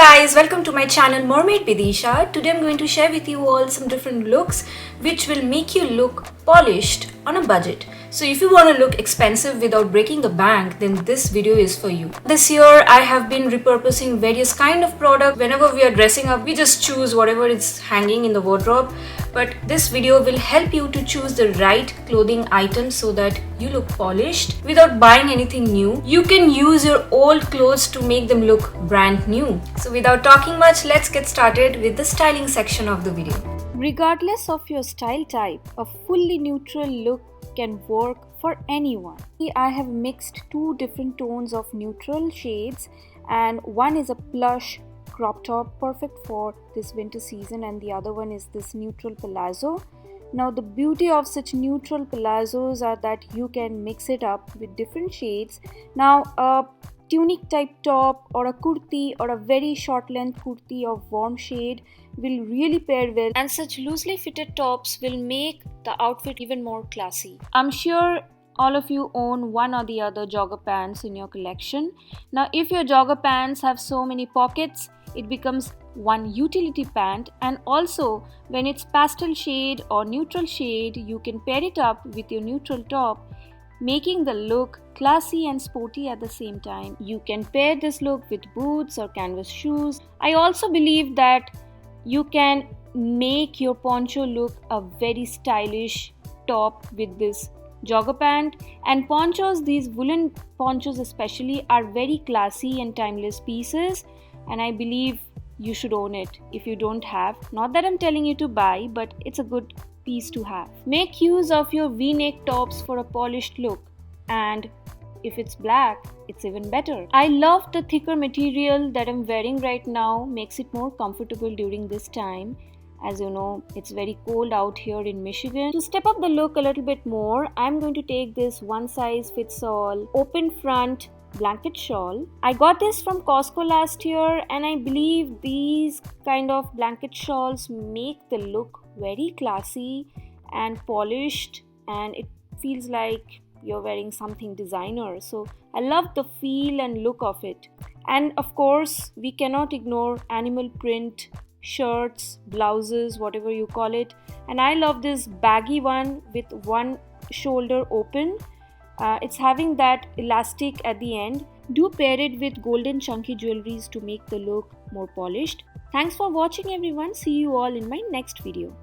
guys, welcome to my channel Mermaid Bidisha. Today I'm going to share with you all some different looks which will make you look polished on a budget. So if you want to look expensive without breaking the bank, then this video is for you. This year I have been repurposing various kind of product. Whenever we are dressing up, we just choose whatever is hanging in the wardrobe. But this video will help you to choose the right clothing items so that you look polished without buying anything new. You can use your old clothes to make them look brand new. So without talking much, let's get started with the styling section of the video. Regardless of your style type, a fully neutral look can work for anyone. I have mixed two different tones of neutral shades, and one is a plush crop top perfect for this winter season, and the other one is this neutral palazzo. Now the beauty of such neutral palazzos are that you can mix it up with different shades. Now a tunic type top or a kurti or a very short length kurti of warm shade will really pair well, and such loosely fitted tops will make the outfit even more classy. I'm sure all of you own one or the other jogger pants in your collection. Now if your jogger pants have so many pockets, it becomes one utility pant, and also when it's pastel shade or neutral shade, you can pair it up with your neutral top, making the look classy and sporty at the same time. You can pair this look with boots or canvas shoes. I also believe that you can make your poncho look a very stylish top with this jogger pant. And ponchos, these woolen ponchos especially, are very classy and timeless pieces, and I believe you should own it if you don't have. Not that I'm telling you to buy, but it's a good piece to have. Make use of your v-neck tops for a polished look, and if it's black, it's even better. I love the thicker material that I'm wearing right now, makes it more comfortable during this time. As you know, it's very cold out here in Michigan. To step up the look a little bit more, I'm going to take this one size fits all open front blanket shawl. I got this from Costco last year, and I believe these kind of blanket shawls make the look very classy and polished, and it feels like you're wearing something designer. So I love the feel and look of it. And of course, we cannot ignore animal print shirts, blouses, whatever you call it. And I love this baggy one with one shoulder open. It's having that elastic at the end. Do pair it with golden chunky jewelries to make the look more polished. Thanks for watching everyone. See you all in my next video.